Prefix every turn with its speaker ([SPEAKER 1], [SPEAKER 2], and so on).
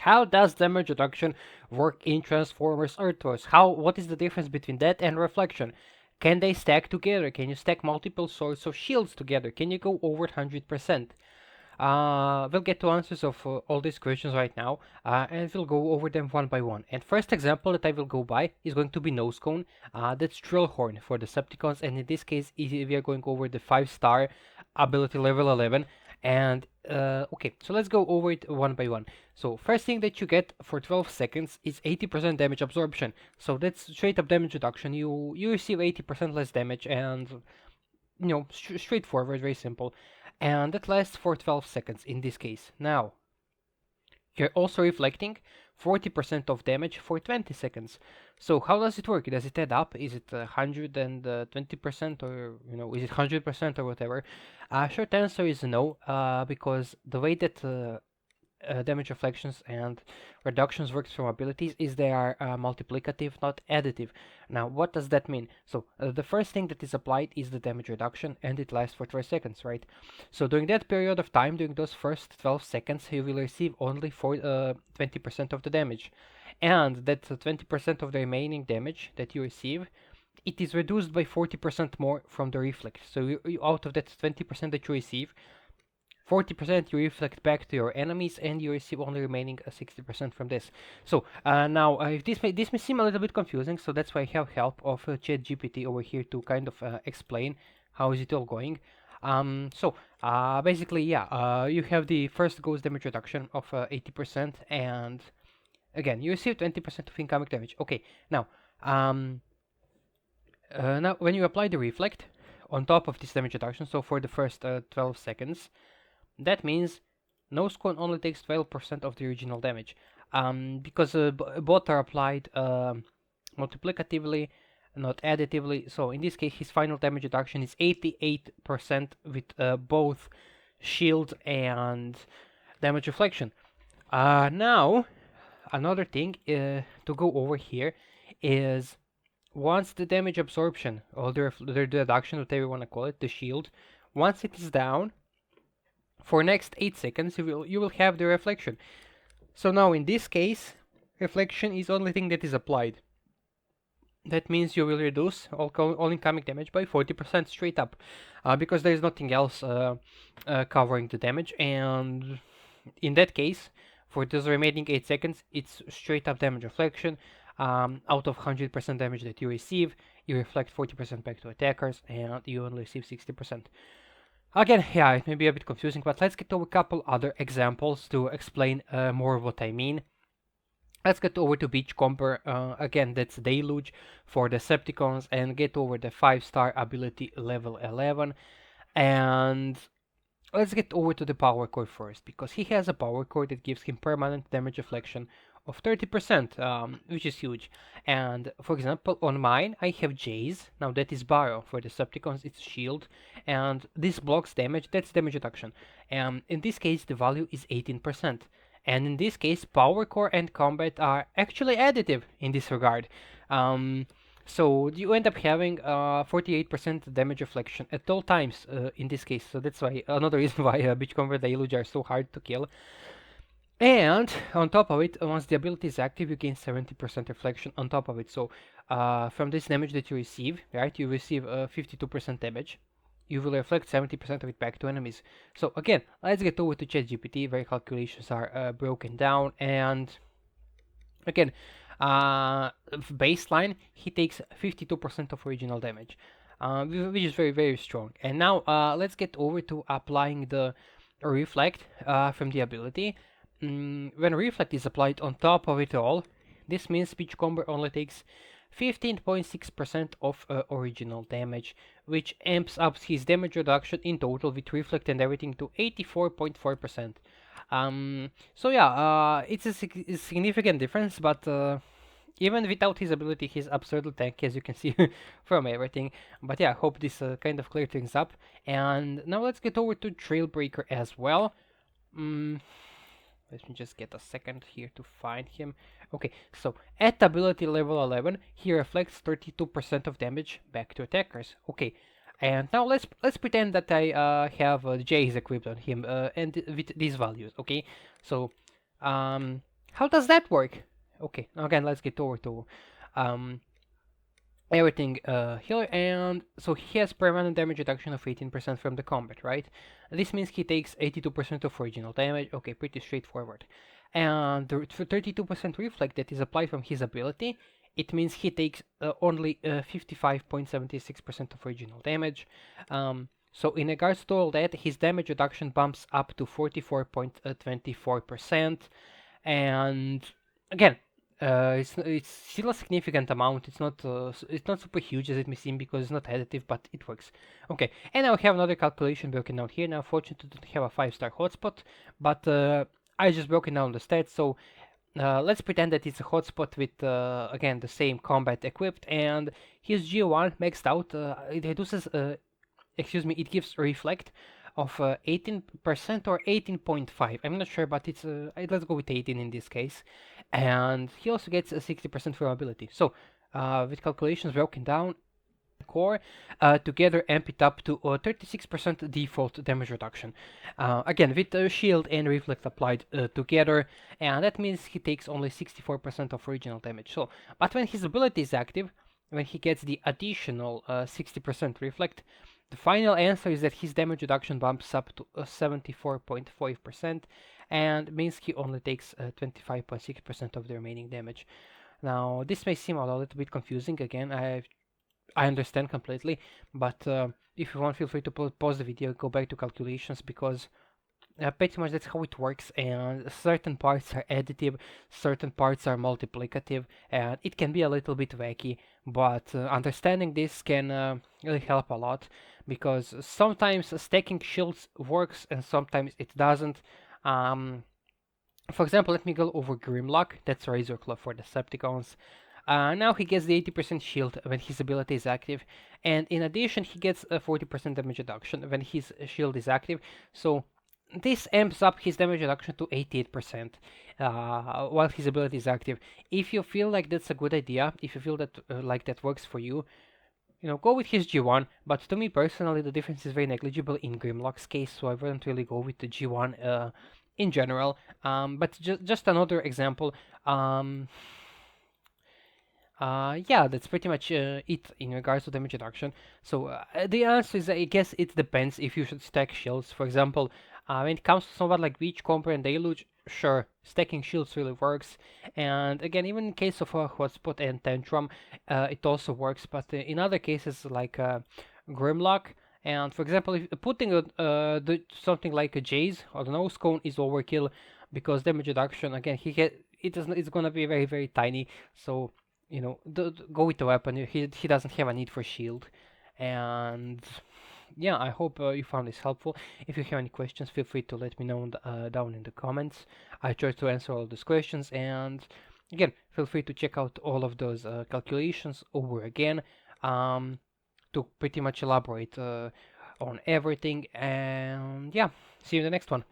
[SPEAKER 1] How does damage reduction work in Transformers Earthwars? What is the difference between that and reflection? Can they stack together? Can you stack multiple sorts of shields together? Can you go over 100%? We'll get to answers of all these questions right now, and we'll go over them one by one. And first example that I will go by is going to be Nosecone. That's Drillhorn for Decepticons, and in this case, we are going over the 5-star ability level 11. And okay, so let's go over it one by one. So first thing that you get for 12 seconds is 80% damage absorption. So that's straight up damage reduction. You receive 80% less damage, and straightforward, very simple. And that lasts for 12 seconds in this case. Now, you're also reflecting 40% of damage for 20 seconds. So how does it work? Does it add up? Is it 120% or is it 100% or whatever? Short answer is no, because the way that damage reflections and reductions works from abilities is they are multiplicative, not additive. Now, what does that mean? So the first thing that is applied is the damage reduction, and it lasts for 12 seconds, right? So during that period of time, during those first 12 seconds, you will receive only 20% of the damage, and that 20% of the remaining damage that you receive, it is reduced by 40% more from the reflect. So out of that 20% that you receive, 40% you reflect back to your enemies, and you receive only remaining 60% from this. So now, this may seem a little bit confusing, so that's why I have help of ChatGPT over here to kind of explain how is it all going. Basically, yeah, you have the first ghost damage reduction of 80%, and again, you receive 20% of incoming damage. Okay, um, now when you apply the reflect on top of this damage reduction, so for the first 12 seconds, that means Nosecone only takes 12% of the original damage, because both are applied multiplicatively, not additively. So in this case, his final damage reduction is 88% with both shield and damage reflection. Now, another thing to go over here is once the damage absorption or the reduction, whatever you want to call it, the shield, once it is down, for next 8 seconds you will have the reflection. So now in this case, reflection is only thing that is applied. That means you will reduce all incoming damage by 40% straight up, because there is nothing else covering the damage. And in that case, for those remaining 8 seconds, it's straight up damage reflection. Out of 100% damage that you receive, you reflect 40% back to attackers, and you only receive 60%. Again, yeah, it may be a bit confusing, but let's get to a couple other examples to explain more what I mean. Let's get over to Beachcomber. Again, that's Deluge for Decepticons, and get over the 5-star ability level 11. And let's get over to the power core first, because he has a power core that gives him permanent damage reflection of 30%, which is huge. And for example, on mine, I have Jays. Now that is Barrow. For Decepticons, it's Shield. And this blocks damage, that's damage reduction. In this case, the value is 18%. And in this case, Power Core and Combat are actually additive in this regard. So you end up having 48% damage reflection at all times in this case. So that's why another reason why Beachcomber and Deluge are so hard to kill. And on top of it, once the ability is active, you gain 70% reflection on top of it. So from this damage that you receive, right, you receive 52% damage. You will reflect 70% of it back to enemies. So again, let's get over to ChatGPT, where calculations are broken down. And again, baseline, he takes 52% of original damage, which is very, very strong. And now let's get over to applying the reflect from the ability. When reflect is applied on top of it all, this means Beachcomber only takes 15.6% of original damage, which amps up his damage reduction in total with reflect and everything to 84.4%. So yeah, it's a significant difference, but even without his ability, he's absurdly tanky, as you can see from everything. But yeah, I hope this kind of cleared things up. And now let's get over to Trailbreaker as well. Let me just get a second here to find him. Okay, so at ability level 11, he reflects 32% of damage back to attackers. Okay, and now let's pretend that I have J's equipped on him and with these values. Okay, so how how does that work? Okay, again, let's get over to um, everything here, and so he has permanent damage reduction of 18% from the combat, right? This means he takes 82% of original damage. Okay, pretty straightforward. And the 32% reflect that is applied from his ability, it means he takes only 55.76% of original damage. So in regards to all that, his damage reduction bumps up to 44.24%, and again, it's still a significant amount. It's not super huge as it may seem because it's not additive, but it works. Okay, and now we have another calculation broken down here. Now, fortunately, don't have a 5-star hotspot, but I just broken down the stats. So let's pretend that it's a hotspot with again the same combat equipped, and his G1 maxed out. It reduces. Excuse me. It gives reflect of 18% or 18.5. I'm not sure, but it's let's go with 18 in this case. And he also gets a 60% from ability. So with calculations broken down, core together amp it up to 36% default damage reduction. Again, with shield and reflect applied together, and that means he takes only 64% of original damage. So, but when his ability is active, when he gets the additional 60% reflect, the final answer is that his damage reduction bumps up to 74.5%, and means he only takes 25.6% of the remaining damage. Now, this may seem a little bit confusing. Again, I understand completely, but if you want, feel free to pause the video, go back to calculations, because pretty much that's how it works, and certain parts are additive, certain parts are multiplicative, and it can be a little bit wacky, but understanding this can really help a lot, because sometimes stacking shields works and sometimes it doesn't. For example, let me go over Grimlock, that's Razor Claw for Decepticons. Now he gets the 80% shield when his ability is active, and in addition he gets a 40% damage reduction when his shield is active, so this amps up his damage reduction to 88% while his ability is active. If you feel like that's a good idea, if you feel that like that works for you, go with his G1, but to me personally the difference is very negligible in Grimlock's case, so I wouldn't really go with the G1 in general. But just another example. Yeah, that's pretty much it in regards to damage reduction. So the answer is, I guess it depends if you should stack shields. For example, when it comes to someone like Beachcomber and Deluge, sure, stacking shields really works. And again, even in case of a Hotspot and Tantrum, it also works. But in other cases like Grimlock, and for example, if putting something like a Jace or the Nosecone is overkill, because damage reduction, again, it's gonna be very, very tiny. So go with the weapon. He doesn't have a need for shield. And yeah, I hope you found this helpful. If you have any questions, feel free to let me know down in the comments. I try to answer all those questions, and again, feel free to check out all of those calculations over again to pretty much elaborate on everything. And yeah, see you in the next one.